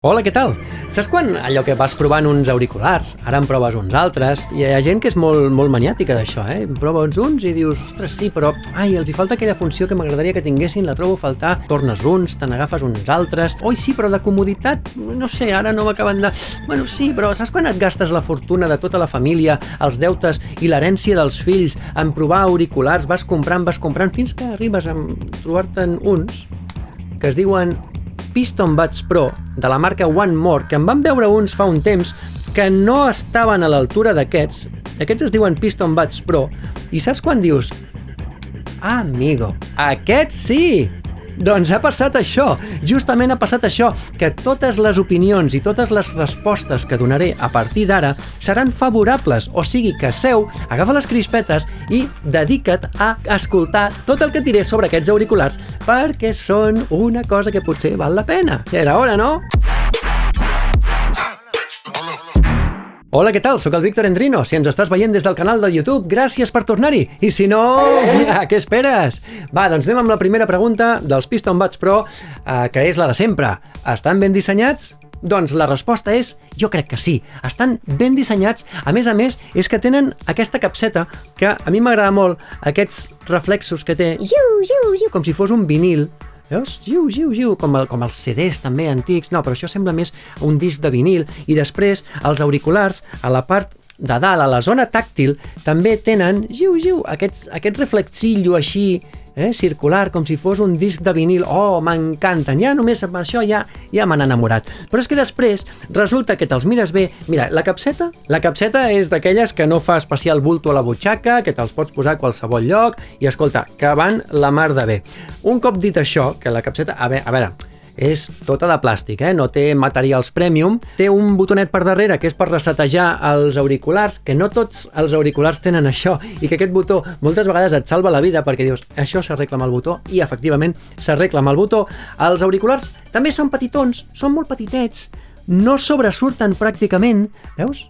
Hola, què tal? Saps quan allò que vas provant uns auriculars, ara en proves uns altres, i hi ha gent que és molt maniàtica d'això, Proves uns i dius, ostres, sí, però els hi falta aquella funció que m'agradaria que tinguessin, la trobo a faltar, tornes uns, te n'agafes uns altres, oi, sí, però de comoditat, no sé, ara no m'acaben de... Bueno, sí, però saps quan et gastes la fortuna de tota la família, els deutes i l'herència dels fills en provar auriculars, vas comprant, fins que arribes a trobar-te'n uns que es diuen Piston Buds Pro, de la marca One More, que en van veure uns fa un temps que no estaven a l'altura d'aquests. Aquests es diuen Piston Buds Pro, i saps quan dius amigo, aquests sí! Doncs ha passat això, justament ha passat això, que totes les opinions i totes les respostes que donaré a partir d'ara seran favorables, o sigui que seu, agafa les crispetes i dedica't a escoltar tot el que et diré sobre aquests auriculars perquè són una cosa que potser val la pena. Ja era hora, no? Hola, què tal? Soc el Víctor Endrino. Si ens estàs veient des del canal de YouTube, gràcies per tornar-hi. I si no, què esperes? Va, doncs anem amb la primera pregunta dels Piston Buds Pro, que és la de sempre. Estan ben dissenyats? Doncs la resposta és, jo crec que sí. Estan ben dissenyats. A més, és que tenen aquesta capseta que a mi m'agrada molt, aquests reflexos que té, com si fos un vinil. Veus? Com els CDs també antics. No, però això sembla més un disc de vinil. I després els auriculars, a la part de dalt, a la zona tàctil, també tenen aquest reflexillo així, circular, com si fos un disc de vinil. Oh, m'encanten, ja només amb això ja me n'he enamorat. Però és que després resulta que te'ls mires bé. Mira, la capseta és d'aquelles que no fa especial bulto a la butxaca, que te'ls pots posar a qualsevol lloc, i escolta, que van la mar de bé. Un cop dit això, que la capseta, a veure, és tota de plàstic, no té materials premium, té un botonet per darrere que és per resetejar els auriculars, que no tots els auriculars tenen això, i que aquest botó moltes vegades et salva la vida perquè dius, això s'arregla amb el botó, i efectivament s'arregla amb el botó. Els auriculars també són petitons, són molt petitets, no sobresurten pràcticament, veus?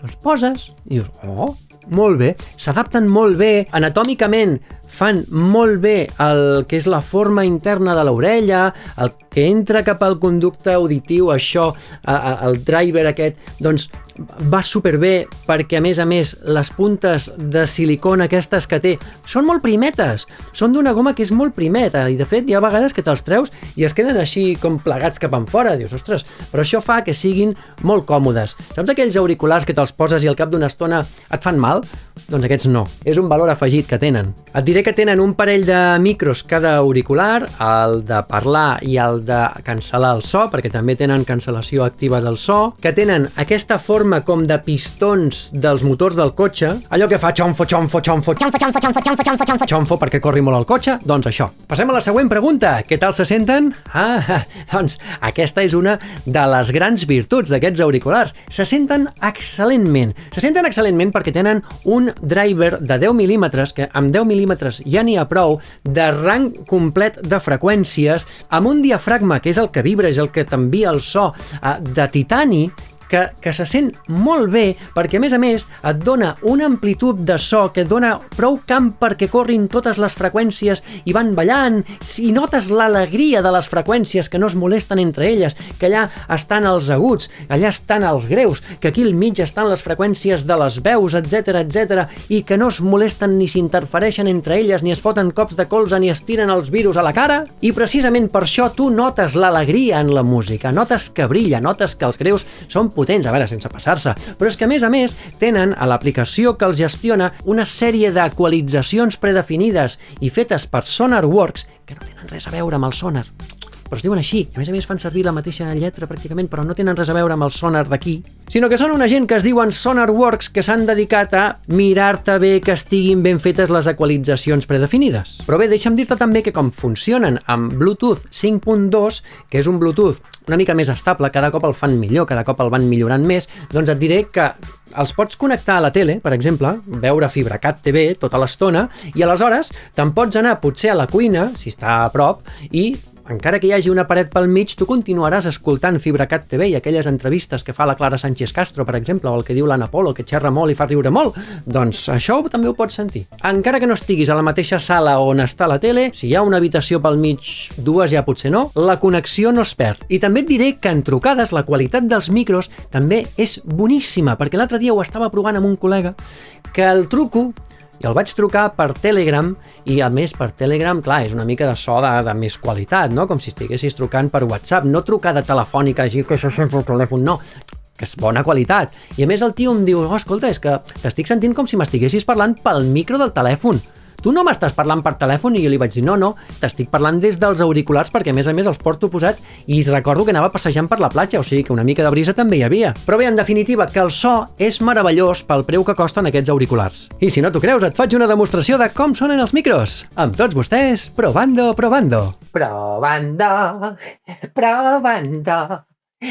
Els poses i dius, oh, molt bé, s'adapten molt bé, anatòmicament fan molt bé el que és la forma interna de l'orella, el que entra cap al conducte auditiu, això, el driver aquest, doncs va superbé perquè a més les puntes de silicona aquestes que té són molt primetes, són d'una goma que és molt primeta i de fet hi ha vegades que te'ls treus i es queden així com plegats cap enfora, dius, ostres, però això fa que siguin molt còmodes. Saps aquells auriculars que te'ls poses i al cap d'una estona et fan mal? Doncs aquests no, és un valor afegit que tenen. Et diré que tenen un parell de micros cada auricular, el de parlar i el de cancel·lar el so, perquè també tenen cancel·lació activa del so, que tenen aquesta forma com de pistons dels motors del cotxe, allò que fa xonfo perquè corri molt el cotxe, doncs això. Passem a la següent pregunta, què tal se senten? Doncs aquesta és una de les grans virtuts d'aquests auriculars, se senten excel·lentment perquè tenen un driver de 10 mil·límetres, que amb 10 mil·límetres ja n'hi ha prou, de rang complet de freqüències, amb un diafragma, que és el que vibra, és el que t'envia el so, de titani, que se sent molt bé perquè a més et dona una amplitud de so que dona prou camp perquè corrin totes les freqüències i van ballant, si notes l'alegria de les freqüències que no es molesten entre elles, que allà estan els aguts, allà estan els greus, que aquí al mig estan les freqüències de les veus, etc, i que no es molesten ni s'interfereixen entre elles, ni es foten cops de colze, ni es tiren els virus a la cara, i precisament per això tu notes l'alegria en la música, notes que brilla, notes que els greus són potents, a veure, sense passar-se, però és que a més tenen a l'aplicació que els gestiona una sèrie d'equalitzacions predefinides i fetes per Sonarworks que no tenen res a veure amb el sonar, però es diuen així, i a més fan servir la mateixa lletra pràcticament, però no tenen res a veure amb el sonar d'aquí, sinó que són una gent que es diuen Sonarworks que s'han dedicat a mirar-te bé que estiguin ben fetes les equalitzacions predefinides. Però bé, deixa'm dir-te també que com funcionen amb Bluetooth 5.2, que és un Bluetooth una mica més estable, cada cop el fan millor, cada cop el van millorant més, doncs et diré que els pots connectar a la tele, per exemple, veure FibraCat TV tota l'estona, i aleshores te'n pots anar potser a la cuina, si està a prop, i encara que hi hagi una paret pel mig, tu continuaràs escoltant FibraCat TV i aquelles entrevistes que fa la Clara Sánchez Castro, per exemple, o el que diu l'Anna Polo, que xerra molt i fa riure molt. Doncs això també ho pots sentir. Encara que no estiguis a la mateixa sala on està la tele, si hi ha una habitació pel mig, dues ja potser no, la connexió no es perd. I també et diré que en trucades la qualitat dels micros també és boníssima, perquè l'altre dia ho estava provant amb un col·lega, que el truco i el vaig trucar per Telegram i, a més, per Telegram, clar, és una mica de so de més qualitat, no? Com si estiguessis trucant per WhatsApp, no trucada telefònica, així que això sents el telèfon, no, que és bona qualitat. I, a més, el tio em diu, oh, escolta, és que t'estic sentint com si m'estiguessis parlant pel micro del telèfon. Tu no m'estàs parlant per telèfon? I jo li vaig dir, no, t'estic parlant des dels auriculars perquè a més els porto posat i recordo que anava passejant per la platja, o sigui que una mica de brisa també hi havia. Però bé, en definitiva, que el so és meravellós pel preu que costen aquests auriculars. I si no t'ho creus, et faig una demostració de com sonen els micros. Amb tots vostès, probando. Probando,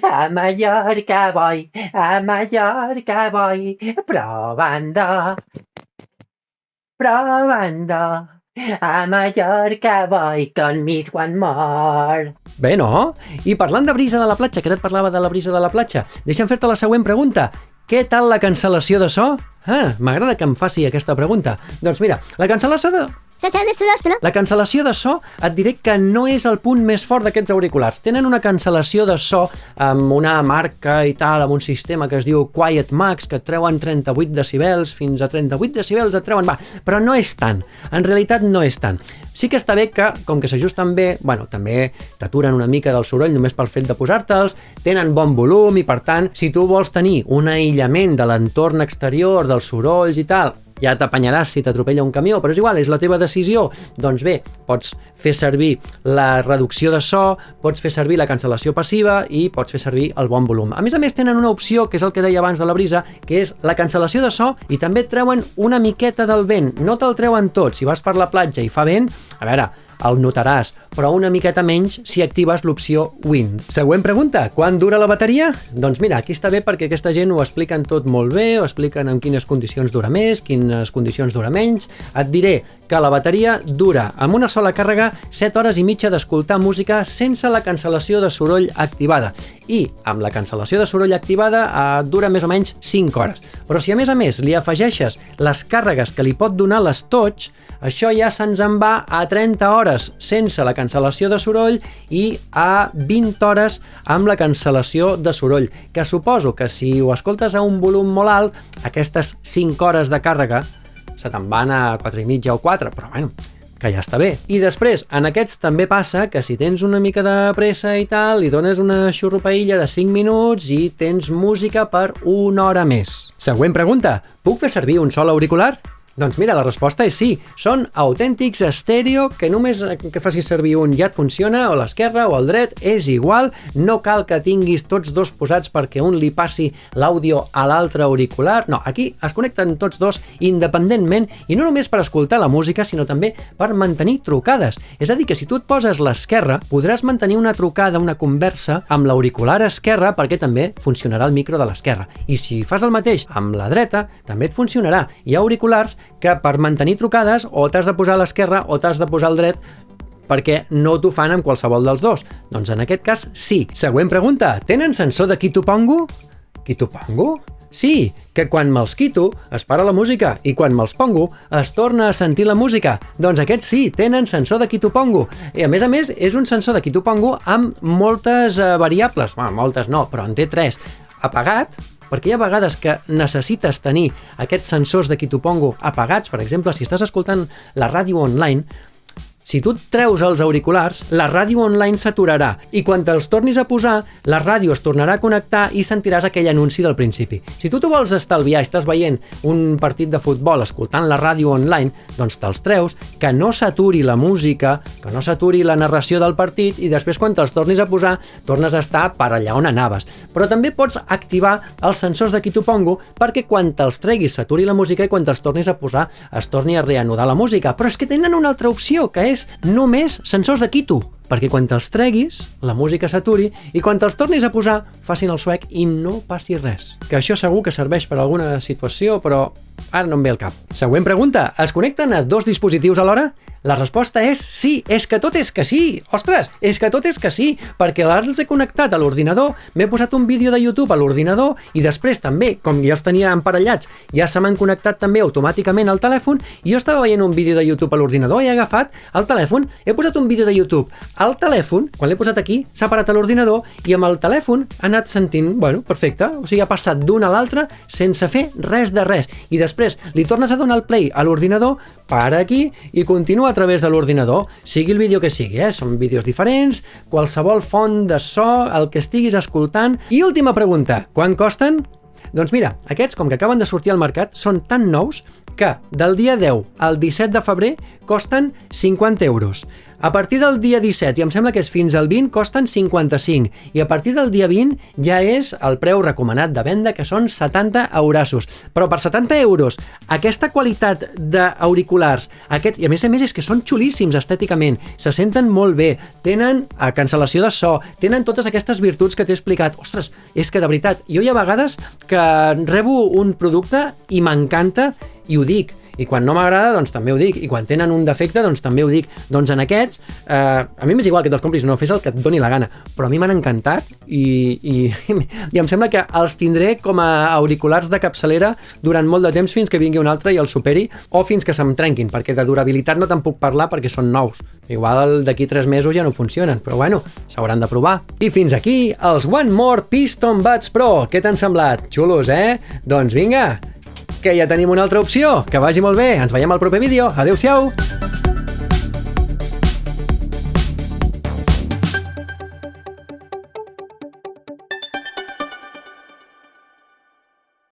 a Mallorca voy, probando, a Mallorca voy con mis one more. Bé, no? I parlant de brisa de la platja, que ara et parlava de la brisa de la platja, deixa'm fer-te la següent pregunta. Què tal la cancel·lació de so? M'agrada que em faci aquesta pregunta. Doncs mira, la cancel·lació de so et diré que no és el punt més fort d'aquests auriculars. Tenen una cancel·lació de so amb una marca i tal, amb un sistema que es diu Quiet Max, que et treuen 38 decibels, fins a 38 decibels et treuen, però no és tant. En realitat no és tant. Sí que està bé que, com que s'ajusten bé, també t'aturen una mica del soroll només pel fet de posar-te'ls, tenen bon volum i, per tant, si tu vols tenir un aïllament de l'entorn exterior, dels sorolls i tal, ja t'apanyaràs si t'atropella un camió, però és igual, és la teva decisió. Doncs bé, pots fer servir la reducció de so, pots fer servir la cancel·lació passiva i pots fer servir el bon volum. A més, tenen una opció, que és el que deia abans de la brisa, que és la cancel·lació de so i també et treuen una miqueta del vent. No te'l treuen tot. Si vas per la platja i fa vent, a veure, el notaràs, però una miqueta menys si actives l'opció Wind. Següent pregunta, quan dura la bateria? Doncs mira, aquí està bé perquè aquesta gent ho expliquen tot molt bé, ho expliquen en quines condicions dura més, quines condicions dura menys. Et diré que la bateria dura amb una sola càrrega 7 hores i mitja d'escoltar música sense la cancel·lació de soroll activada. I amb la cancel·lació de soroll activada dura més o menys 5 hores. Però si a més li afegeixes les càrregues que li pot donar l'Stouch, això ja se'ns en va a 30 hores sense la cancel·lació de soroll i a 20 hores amb la cancel·lació de soroll, que suposo que si ho escoltes a un volum molt alt, aquestes 5 hores de càrrega se te'n van a 4 i mitja o 4, però bueno, que ja està bé. I després, en aquests també passa que si tens una mica de pressa i tal, li dones una xurrupaïlla de 5 minuts i tens música per 1 hora més. Següent pregunta, puc fer servir un sol auricular? Doncs mira, la resposta és sí. Són autèntics estèreo que només que facis servir un ja et funciona, o l'esquerre o el dret, és igual. No cal que tinguis tots dos posats perquè un li passi l'àudio a l'altre auricular. No, aquí es connecten tots dos independentment i no només per escoltar la música, sinó també per mantenir trucades. És a dir, que si tu et poses l'esquerre, podràs mantenir una trucada, una conversa amb l'auricular esquerre perquè també funcionarà el micro de l'esquerra. I si fas el mateix amb la dreta, també et funcionarà. Hi ha auriculars que per mantenir trucades o t'has de posar a l'esquerra o t'has de posar al dret perquè no t'ho fan amb qualsevol dels dos. Doncs en aquest cas sí. Següent pregunta. Tenen sensor de quito pongo? Quito pongo? Sí, que quan me'ls quito es para la música i quan me'ls pongo es torna a sentir la música. Doncs aquests sí, tenen sensor de quito pongo. I a més, és un sensor de quito pongo amb moltes variables. Bueno, moltes no, però en té 3. Apagat, perquè hi ha vegades que necessites tenir aquests sensors de quito pongo apagats. Per exemple, si estàs escoltant la ràdio online, si tu treus els auriculars, la ràdio online s'aturarà i quan te'ls tornis a posar, la ràdio es tornarà a connectar i sentiràs aquell anunci del principi. Si tu t'ho vols estalviar i estàs veient un partit de futbol escoltant la ràdio online, doncs te'ls treus, que no s'aturi la música, que no s'aturi la narració del partit i després quan te'ls tornis a posar, tornes a estar per allà on anaves. Però també pots activar els sensors de quito pongo perquè quan te'ls treguis s'aturi la música i quan te'ls tornis a posar es torni a reanudar la música. Però és que tenen una altra opció, que és només sensors de quito, perquè quan te'ls treguis, la música s'aturi i quan te'ls tornis a posar, facin el suec i no passi res. Que això segur que serveix per alguna situació, però ara no em ve al cap. Següent pregunta. Es connecten a 2 dispositius alhora? La resposta és sí, és que tot és que sí. Ostres, és que tot és que sí, perquè ara els he connectat a l'ordinador, m'he posat un vídeo de YouTube a l'ordinador i després també, com ja els tenia emparellats, ja se m'han connectat també automàticament al telèfon i jo estava veient un vídeo de YouTube a l'ordinador i he agafat el telèfon, he posat un vídeo de YouTube al telèfon, quan l'he posat aquí, s'ha parat a l'ordinador i amb el telèfon ha anat sentint, bueno, perfecte, o sigui, ha passat d'un a l'altre sense fer res de res. I després li tornes a donar el play a l'ordinador, para aquí i continua a través de l'ordinador, sigui el vídeo que sigui, són vídeos diferents, qualsevol font de so, el que estiguis escoltant. I última pregunta, quan costen? Doncs mira, aquests, com que acaben de sortir al mercat, són tan nous que del dia 10 al 17 de febrer costen 50 euros. A partir del dia 17, i em sembla que és fins al 20, costen 55. I a partir del dia 20 ja és el preu recomanat de venda, que són 70 eurassos. Però per 70 euros, aquesta qualitat d'auriculars, aquests, i a més és que són xulíssims estèticament, se senten molt bé, tenen cancel·lació de so, tenen totes aquestes virtuts que t'he explicat. Ostres, és que de veritat, jo hi ha vegades que rebo un producte i m'encanta i ho dic. I quan no m'agrada, doncs també ho dic. I quan tenen un defecte, doncs també ho dic. Doncs en aquests, a mi m'és igual que te'ls compris, no, fes el que et doni la gana. Però a mi m'han encantat i em sembla que els tindré com a auriculars de capçalera durant molt de temps fins que vingui un altre i els superi o fins que se'm trenquin, perquè de durabilitat no te'n puc parlar perquè són nous. Igual d'aquí 3 mesos ja no funcionen, però bueno, s'hauran de provar. I fins aquí els One More Piston Buds Pro. Què t'han semblat? Xulos, Doncs vinga, que ja tenim una altra opció. Que vagi molt bé. Ens veiem al proper vídeo. Adéu-siau.